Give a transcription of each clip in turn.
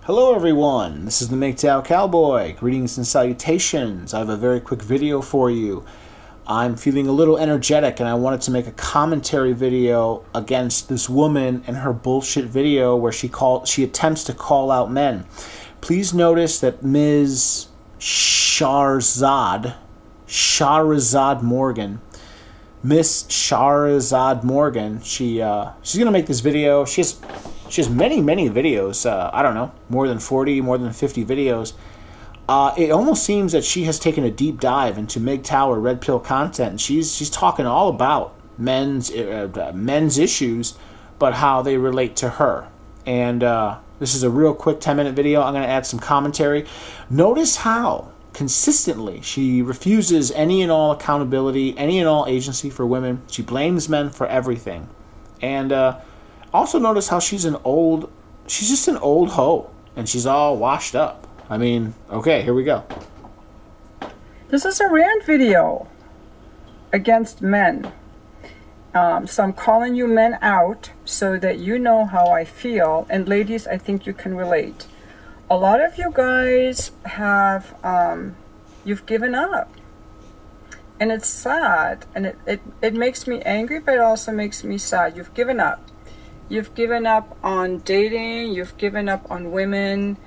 Hello everyone, this is the Mgtow Cowboy. Greetings and salutations. I have a very quick video for you. I'm feeling a little energetic and I wanted to make a commentary video against this woman and her bullshit video where she attempts to call out men. Please notice that Ms. Shahrazad Morgan, Miss Shahrazad Morgan, she's gonna make this video. She has many videos. I don't know, more than 40, more than 50 videos. It almost seems that she has taken a deep dive into Mgtow or red pill content, and she's talking all about men's issues, but how they relate to her. And this is a real quick 10-minute video. I'm going to add some commentary. Notice how consistently she refuses any and all accountability, any and all agency for women. She blames men for everything. And also notice how she's just an old hoe, and she's all washed up. I mean, okay, here we go. This is a rant video against men. So I'm calling you men out so that you know how I feel. And ladies, I think you can relate. A lot of you guys have, you've given up. And it's sad. And it makes me angry, but it also makes me sad. You've given up. You've given up on dating. You've given up on women.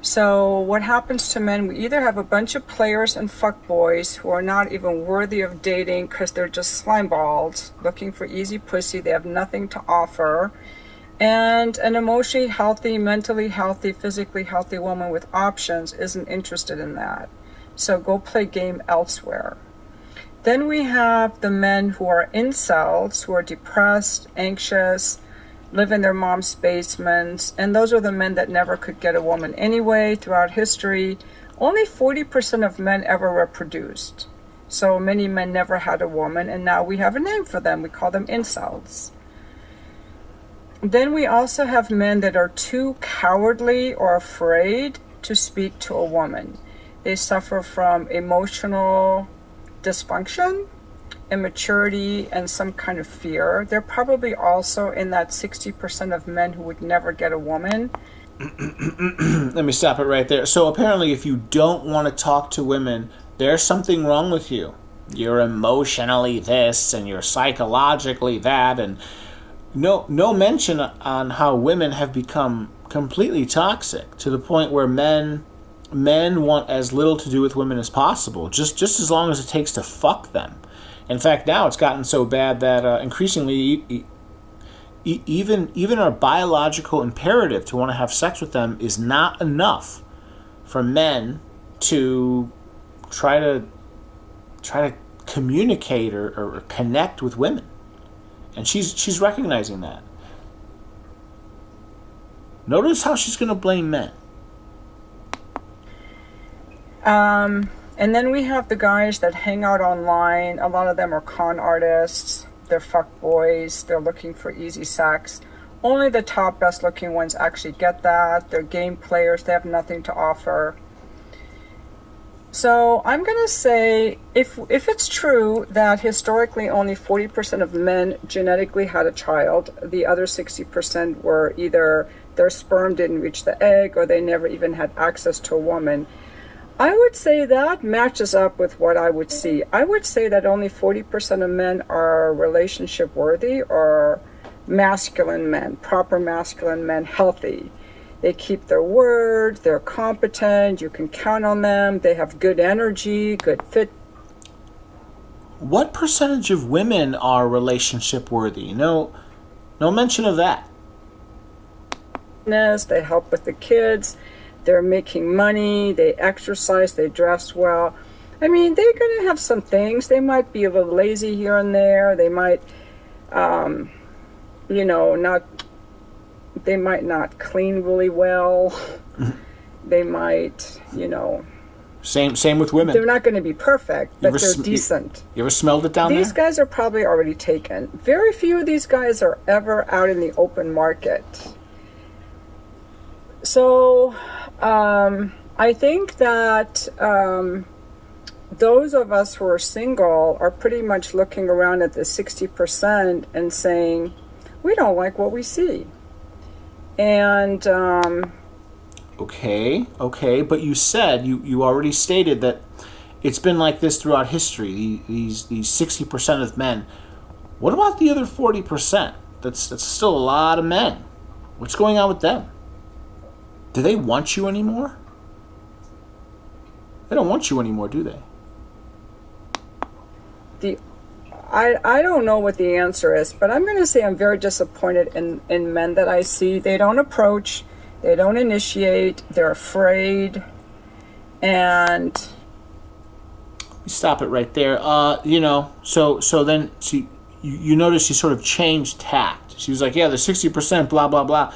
So what happens to men? We either have a bunch of players and fuckboys who are not even worthy of dating because they're just slimeballs looking for easy pussy. They have nothing to offer. And an emotionally healthy, mentally healthy, physically healthy woman with options isn't interested in that. So go play game elsewhere. Then we have the men who are incels, who are depressed, anxious, live in their mom's basements, and those are the men that never could get a woman anyway. Throughout history, only 40% of men ever reproduced. So many men never had a woman, and now we have a name for them. We call them incels. Then we also have men that are too cowardly or afraid to speak to a woman. They suffer from emotional dysfunction, immaturity, and some kind of fear. They're probably also in that 60% of men who would never get a woman. Let me stop it right there. So apparently if you don't want to talk to women, there's something wrong with you. You're emotionally this and you're psychologically that, and no mention on how women have become completely toxic to the point where men want as little to do with women as possible, just as long as it takes to fuck them. In fact, now it's gotten so bad that increasingly even our biological imperative to want to have sex with them is not enough for men to try to communicate or connect with women. And she's recognizing that. Notice how she's going to blame men. And then we have the guys that hang out online. A lot of them are con artists. They're fuck boys. They're looking for easy sex. Only the top best looking ones actually get that. They're game players. They have nothing to offer. So I'm going to say, if it's true that historically only 40% of men genetically had a child, the other 60% were either their sperm didn't reach the egg or they never even had access to a woman, I would say that matches up with what I would see. I would say that only 40% of men are relationship worthy or masculine men, proper masculine men, healthy. They keep their word, they're competent, you can count on them, they have good energy, good fit. What percentage of women are relationship worthy? No mention of that. They help with the kids. They're making money, they exercise, they dress well. I mean, they're going to have some things. They might be a little lazy here and there. They might, they might not clean really well. They might, Same with women. They're not going to be perfect, but they're decent. You ever smelled it down there? These guys are probably already taken. Very few of these guys are ever out in the open market. So I think that those of us who are single are pretty much looking around at the 60% and saying, we don't like what we see. And Okay, but you said, you already stated that it's been like this throughout history, these 60% of men. What about the other 40%? That's still a lot of men. What's going on with them? Do they want you anymore? They don't want you anymore, do they? I don't know what the answer is, but I'm going to say I'm very disappointed in men that I see. They don't approach, they don't initiate, they're afraid, and... Stop it right there. So then you notice she sort of changed tact. She was like, yeah, the 60%, blah, blah, blah.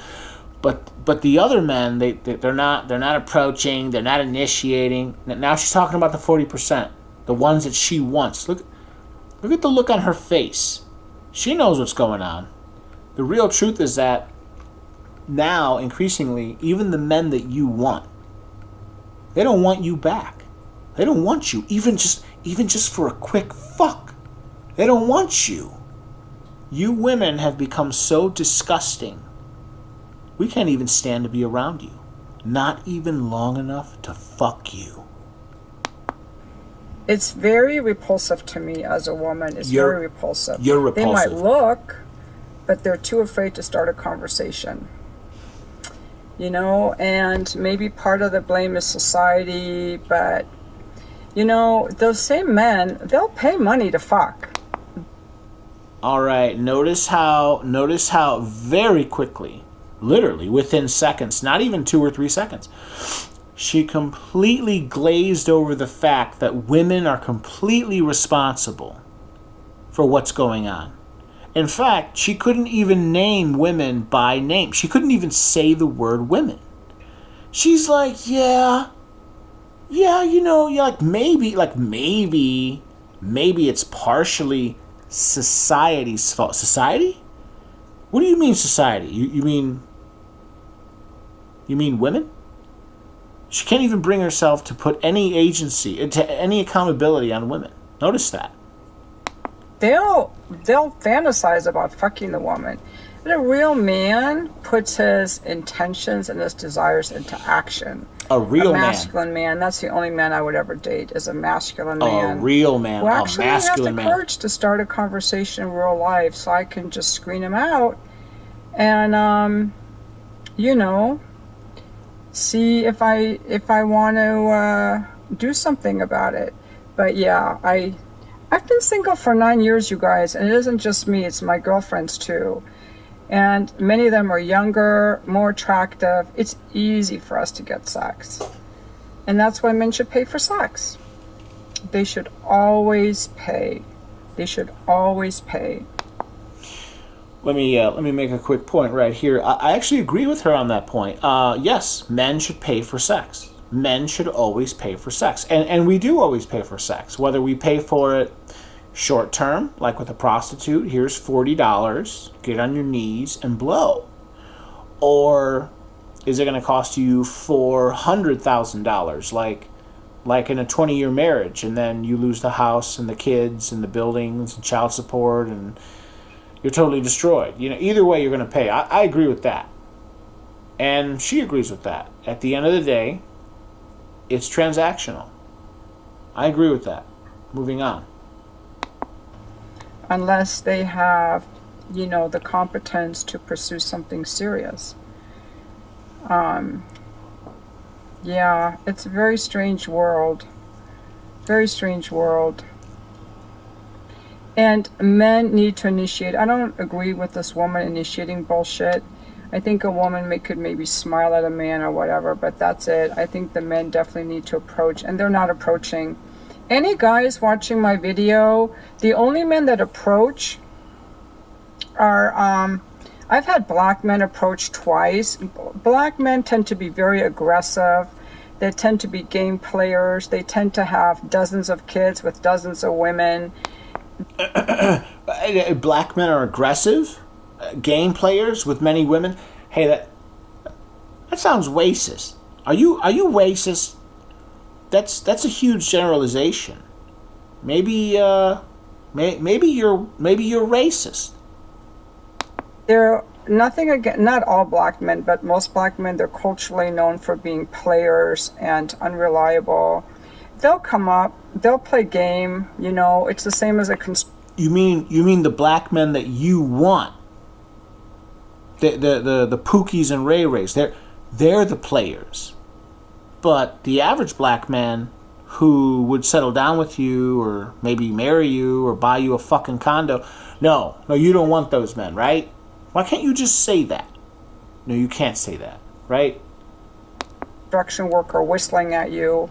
But the other men, they're not approaching, they're not initiating. Now she's talking about the 40%, the ones that she wants. Look at the look on her face. She knows what's going on. The real truth is that now, increasingly, even the men that you want, they don't want you back. They don't want you, even just for a quick fuck. They don't want you. You women have become so disgusting. We can't even stand to be around you. Not even long enough to fuck you. It's very repulsive to me as a woman. It's very repulsive. You're repulsive. They might look, but they're too afraid to start a conversation. And maybe part of the blame is society, but, those same men, they'll pay money to fuck. All right, notice how very quickly, literally within seconds, not even 2 or 3 seconds, she completely glazed over the fact that women are completely responsible for what's going on. In fact, she couldn't even name women by name. She couldn't even say the word women. She's like, yeah, maybe it's partially society's fault. Society? What do you mean society? You mean women? She can't even bring herself to put any agency, to any accountability on women. Notice that. They'll fantasize about fucking the woman. But a real man puts his intentions and his desires into action. A real man. A masculine man. That's the only man I would ever date, is a masculine man. A real man. Who actually has the man. courage to start a conversation in real life, so I can just screen him out and, see if I want to do something about it. But yeah, I've been single for 9 years, you guys, and it isn't just me, it's my girlfriends too. And many of them are younger, more attractive. It's easy for us to get sex. And that's why men should pay for sex. They should always pay. They should always pay. Let me make a quick point right here. I actually agree with her on that point. Yes, men should pay for sex. Men should always pay for sex. And we do always pay for sex. Whether we pay for it short term, like with a prostitute, here's $40, get on your knees and blow. Or is it going to cost you $400,000, like in a 20-year marriage, and then you lose the house and the kids and the buildings and child support and you're totally destroyed. Either way you're going to pay. I agree with that. And she agrees with that. At the end of the day, it's transactional. I agree with that. Moving on. Unless they have, the competence to pursue something serious. Yeah, it's a very strange world. Very strange world. And men need to initiate. I don't agree with this woman initiating bullshit. I think a woman could maybe smile at a man or whatever, but that's it. I think the men definitely need to approach, and they're not approaching. Any guys watching my video, the only men that approach are, I've had black men approach twice. Black men tend to be very aggressive. They tend to be game players. They tend to have dozens of kids with dozens of women. Black men are aggressive? Game players with many women? Hey, that sounds racist. Are you racist? That's a huge generalization. Maybe you're racist. They're nothing against, not all black men, but most black men, they're culturally known for being players and unreliable. They'll come up, they'll play game, you know, it's the same as a... You mean the black men that you want? The Pookies and Ray Rays, they're the players. But the average black man who would settle down with you or maybe marry you or buy you a fucking condo, no, you don't want those men, right? Why can't you just say that? No, you can't say that, right? Construction worker whistling at you.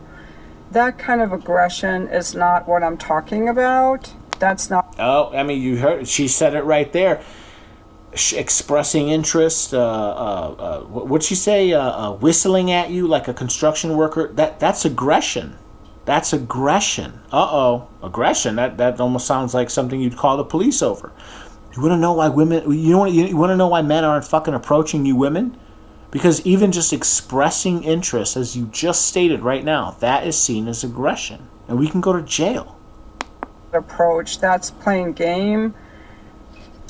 That kind of aggression is not what I'm talking about. That's not... Oh, I mean, you heard, she said it right there. Expressing interest, what'd she say? Whistling at you like a construction worker. That's aggression. That's aggression. Aggression. That almost sounds like something you'd call the police over. You want to know why women? You want to know why men aren't fucking approaching you women? Because even just expressing interest, as you just stated right now, that is seen as aggression, and we can go to jail. Approach. That's playing game.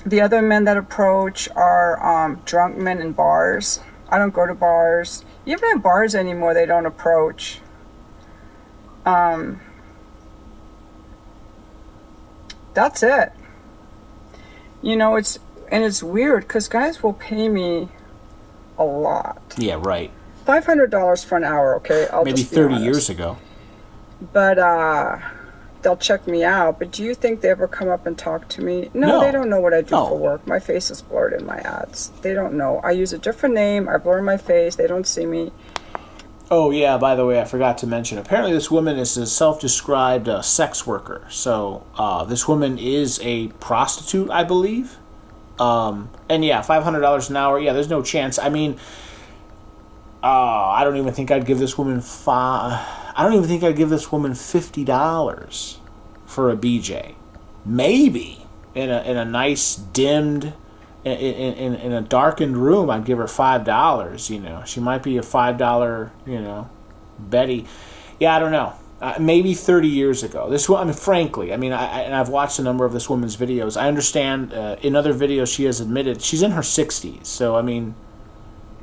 The other men that approach are drunk men in bars. I don't go to bars. Even in bars anymore, they don't approach. That's it. You know, it's weird because guys will pay me a lot. Yeah, right. $500 for an hour, okay? Maybe 30 years ago. But, they'll check me out, but do you think they ever come up and talk to me? No, they don't know what I do for work. My face is blurred in my ads. They don't know. I use a different name. I blur my face. They don't see me. Oh, yeah, by the way, I forgot to mention. Apparently this woman is a self-described sex worker. So this woman is a prostitute, I believe. And yeah, $500 an hour. Yeah, there's no chance. I mean, I don't even think I'd give this woman $50 for a BJ. Maybe in a nice dimmed, in a darkened room, I'd give her $5. You know, she might be a $5, you know, Betty. Yeah, I don't know. Maybe 30 years ago. This, I mean, frankly, I mean, I've watched a number of this woman's videos. I understand in other videos she has admitted she's in her 60s. So I mean,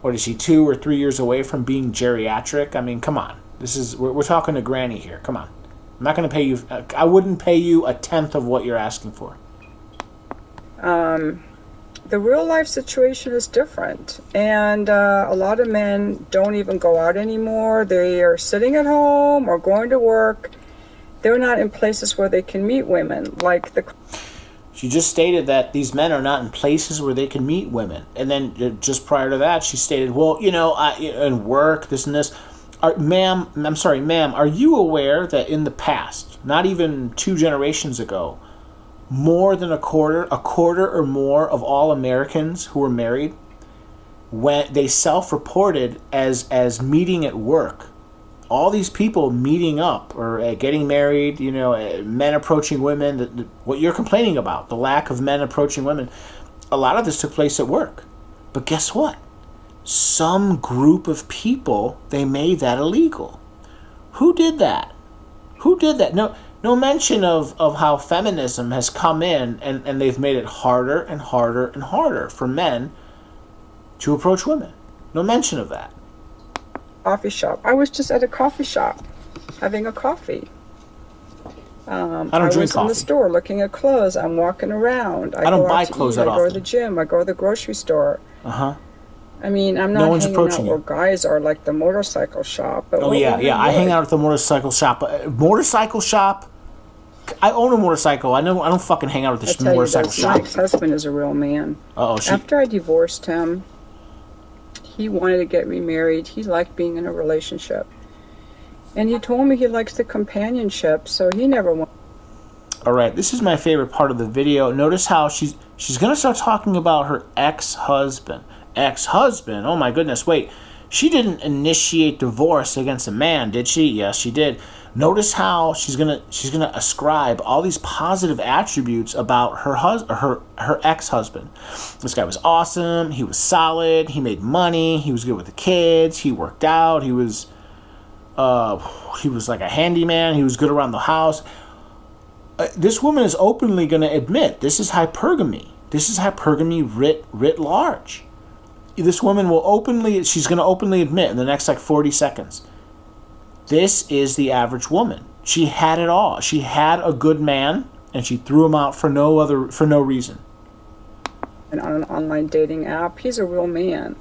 what is she, 2 or 3 years away from being geriatric? I mean, come on. We're talking to Granny here. Come on. I'm not going to pay you. I wouldn't pay you a tenth of what you're asking for. The real life situation is different. And a lot of men don't even go out anymore. They are sitting at home or going to work. They're not in places where they can meet women. She just stated that these men are not in places where they can meet women. And then just prior to that, she stated, well, you know, in work, this and this. Ma'am, are you aware that in the past, not even 2 generations ago, more than a quarter or more of all Americans who were married, when they self-reported as meeting at work, all these people meeting up or getting married, you know, men approaching women, what you're complaining about, the lack of men approaching women, a lot of this took place at work. But guess what? Some group of people, they made that illegal. Who did that? No mention of how feminism has come in and they've made it harder and harder and harder for men to approach women. No mention of that. Coffee shop. I was just at a coffee shop having a coffee. I don't drink coffee. I was in the store looking at clothes. I'm walking around. I don't buy clothes that often. I go to the gym. I go to the grocery store. Uh-huh. I mean, I'm not hanging out where guys are, like the motorcycle shop. But yeah. I hang out at the motorcycle shop. I own a motorcycle. I don't fucking hang out at the motorcycle shop. My ex-husband is a real man. Uh-oh. After I divorced him, he wanted to get remarried. He liked being in a relationship. And he told me he likes the companionship, so he never went. All right, this is my favorite part of the video. Notice how she's going to start talking about her ex-husband. Ex-husband? Oh my goodness, wait. She didn't initiate divorce against a man, did she? Yes, she did. Notice how she's gonna ascribe all these positive attributes about her ex-husband. This guy was awesome. He was solid. He made money. He was good with the kids. He worked out. He was like a handyman. He was good around the house. This woman is openly going to admit this is hypergamy. This is hypergamy writ large. This woman she's going to openly admit in the next 40 seconds, this is the average woman. She had it all. She had a good man, and she threw him out for no reason. And on an online dating app, he's a real man.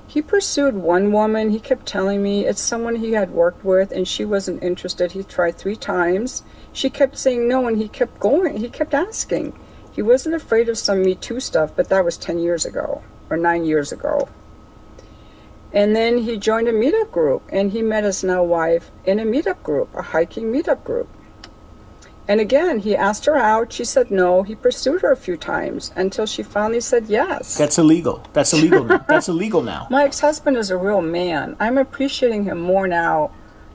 He pursued one woman. He kept telling me it's someone he had worked with, and she wasn't interested. He tried 3 times. She kept saying no, and he kept going. He kept asking. He wasn't afraid of some Mgtow stuff, but that was 10 years ago. Or 9 years ago. And then he joined a meetup group, and he met his now wife in a meetup group, a hiking meetup group. And again, he asked her out. She said no. He pursued her a few times until she finally said yes. That's illegal. That's illegal now. That's illegal now. My ex-husband is a real man. I'm appreciating him more now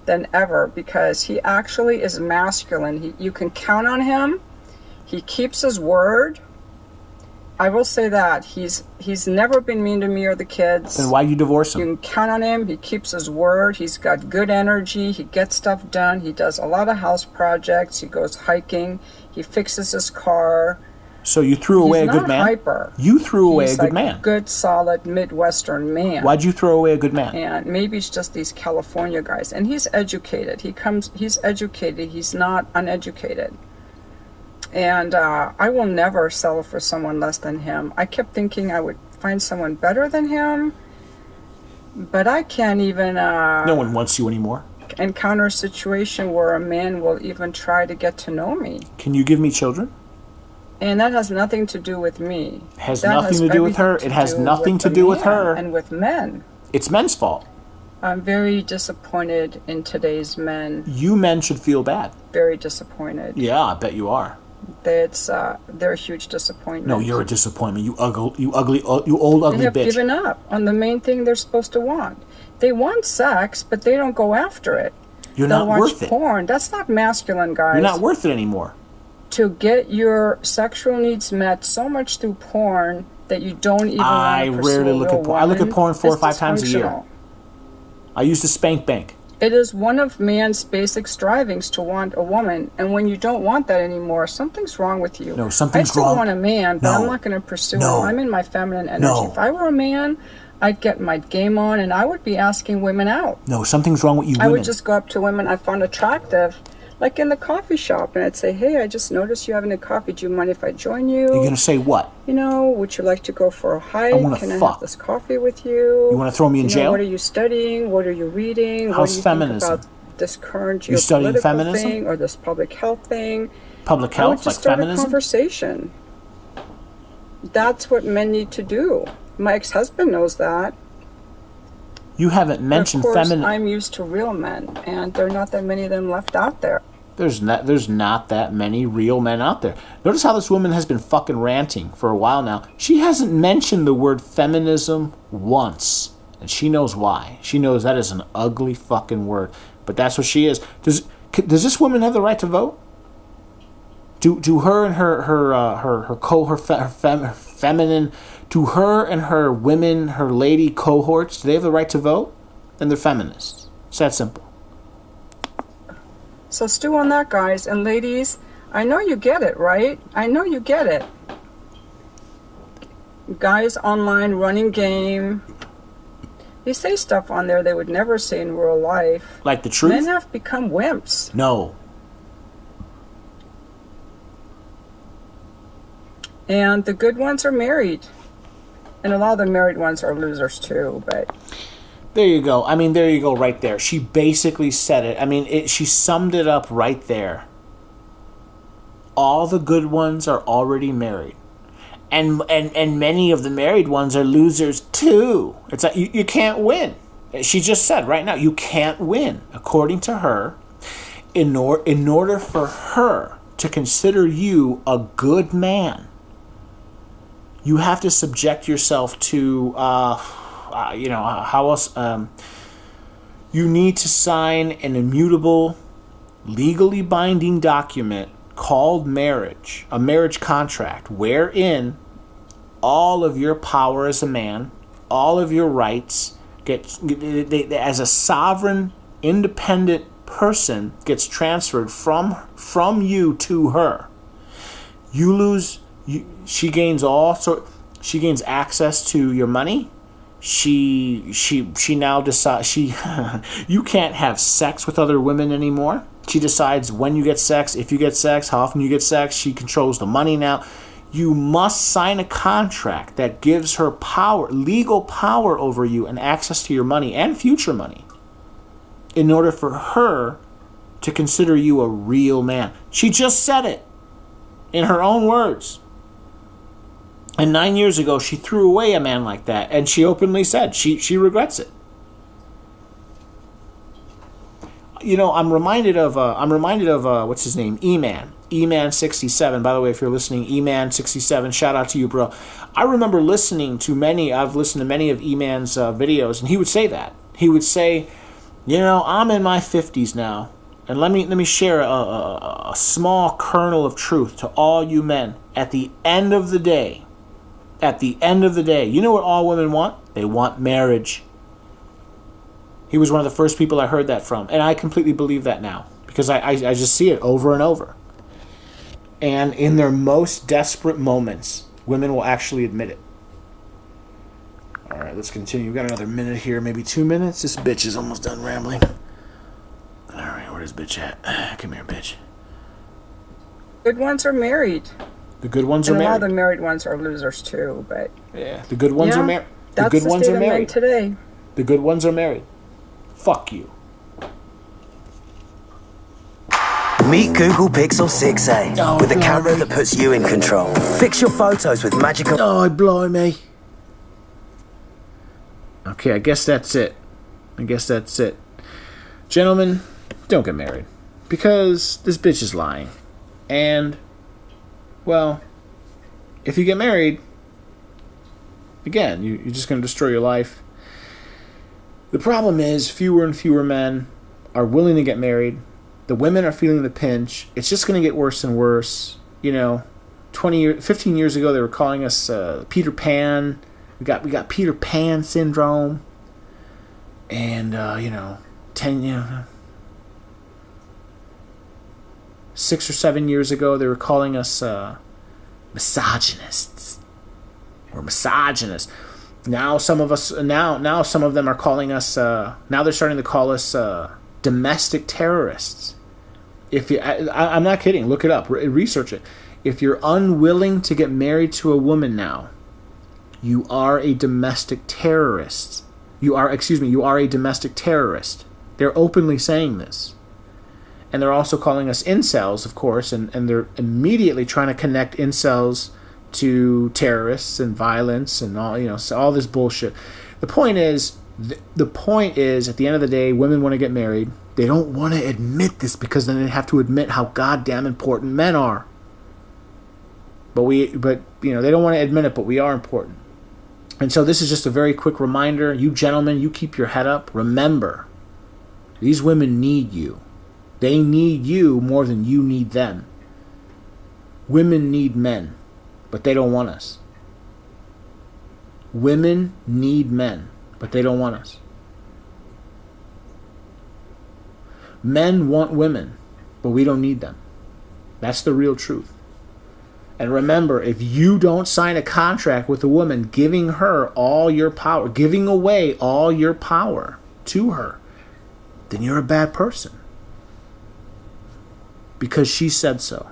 than ever because he actually is masculine. You can count on him. He keeps his word. I will say that. He's never been mean to me or the kids. Then why you divorce him? You can count on him. He keeps his word. He's got good energy. He gets stuff done. He does a lot of house projects. He goes hiking. He fixes his car. So you threw away a good man? He's not hyper. You threw away a good man. He's a good, solid, Midwestern man. Why'd you throw away a good man? And maybe it's just these California guys. And he's educated. He's educated. He's not uneducated. And I will never settle for someone less than him. I kept thinking I would find someone better than him, but I can't even... no one wants you anymore. Encounter a situation where a man will even try to get to know me. Can you give me children? And that has nothing to do with me. It has nothing to do with her. It has nothing to do with her. And with men. It's men's fault. I'm very disappointed in today's men. You men should feel bad. Very disappointed. Yeah, I bet you are. They're a huge disappointment. No, you're a disappointment. You old ugly bitch. They have given up on the main thing they're supposed to want. They want sex, but they don't go after it. You're not worth it. They'll watch porn. That's not masculine, guys. You're not worth it anymore. To get your sexual needs met so much through porn that you don't even want to pursue rarely look at porn. I look at porn 4 or 5 times a year. I use the spank bank. It is one of man's basic strivings to want a woman, and when you don't want that anymore, something's wrong with you. No, something's wrong. I still want a man, but I'm not going to pursue him. I'm in my feminine energy. If I were a man, I'd get my game on, and I would be asking women out. No, something's wrong with you women. I would just go up to women I found attractive, like in the coffee shop, and I'd say, hey, I just noticed you having a coffee. Do you mind if I join you? You're going to say what? You know, would you like to go for a hike? Can I have this coffee with you? You want to throw me in jail? What are you studying? What are you reading? How's what do you feminism? Think about this current you studying geopolitical feminism? thing or this public health thing? Public health, I would just like start feminism? a conversation. That's what men need to do. My ex-husband knows that. You haven't mentioned feminism. I'm used to real men, and there are not that many of them left out there. There's not that many real men out there. Notice how this woman has been fucking ranting for a while now. She hasn't mentioned the word feminism once. And she knows why. She knows that is an ugly fucking word. But that's what she is. Does this woman have the right to vote? Do her and her feminine, to her and her women, her lady cohorts, do they have the right to vote? And they're feminists. It's that simple. So stew on that, guys. And ladies, I know you get it, right? I know you get it. Guys online running game. They say stuff on there they would never say in real life. Like the truth? Men have become wimps. No. And the good ones are married. And a lot of the married ones are losers too, but... There you go. I mean, there you go right there. She basically said it. I mean, she summed it up right there. All the good ones are already married. And many of the married ones are losers too. It's like you can't win. She just said right now, you can't win. According to her, in order for her to consider you a good man, you have to subject yourself to... how else? You need to sign an immutable, legally binding document called marriage, a marriage contract, wherein all of your power as a man, all of your rights, as a sovereign, independent person, gets transferred from you to her. You lose She gains she gains access to your money. She now decides you can't have sex with other women anymore. She decides when you get sex, if you get sex, how often you get sex. She controls the money now. You must sign a contract that gives her power, legal power over you and access to your money and future money in order for her to consider you a real man. She just said it in her own words. And 9 years ago, she threw away a man like that, and she openly said she regrets it. You know, I'm reminded of what's his name, E-Man67. By the way, if you're listening, E-Man67, shout out to you, bro. I remember I've listened to many of E-Man's videos, and he would say that. He would say, you know, I'm in my 50s now, and let me share a small kernel of truth to all you men. At the end of the day, you know what all women want? They want marriage. He was one of the first people I heard that from. And I completely believe that now. Because I just see it over and over. And in their most desperate moments, women will actually admit it. Alright, let's continue. We've got another minute here, maybe 2 minutes. This bitch is almost done rambling. Alright, where's bitch at? Come here, bitch. Good ones are married. The good ones are and married. A lot of the married ones are losers too, but yeah, the good ones are married. The that's good the ones state are of men married today. The good ones are married. Fuck you. Meet Google Pixel 6a with a camera that puts you in control. Fix your photos with magical... Oh, blimey. Okay, I guess that's it. Gentlemen, don't get married. Because this bitch is lying. And, well, if you get married, again, you're just going to destroy your life. The problem is fewer and fewer men are willing to get married. The women are feeling the pinch. It's just going to get worse and worse. You know, 15 years ago, they were calling us Peter Pan. We got Peter Pan syndrome. And, 6 or 7 years ago, they were calling us misogynists. We're misogynists. Now some of them are calling us. Now they're starting to call us domestic terrorists. I'm not kidding. Look it up. Research it. If you're unwilling to get married to a woman now, you are a domestic terrorist. You are a domestic terrorist. They're openly saying this. And they're also calling us incels, of course, and they're immediately trying to connect incels to terrorists and violence and all, so all this bullshit. The point is, at the end of the day, women want to get married. They don't want to admit this because then they have to admit how goddamn important men are. But they don't want to admit it, but we are important. And so this is just a very quick reminder. You gentlemen, you keep your head up. Remember, these women need you. They need you more than you need them. Women need men, but they don't want us. Women need men, but they don't want us. Men want women, but we don't need them. That's the real truth. And remember, if you don't sign a contract with a woman giving her all your power, giving away all your power to her, then you're a bad person. Because she said so.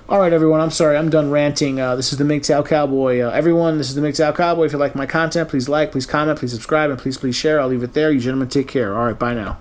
Alright, everyone, I'm sorry, I'm done ranting. This is the Mgtow Cowboy. Everyone, this is the Mgtow Cowboy. If you like my content, please like, please comment, please subscribe, and please share. I'll leave it there. You gentlemen take care. Alright, bye now.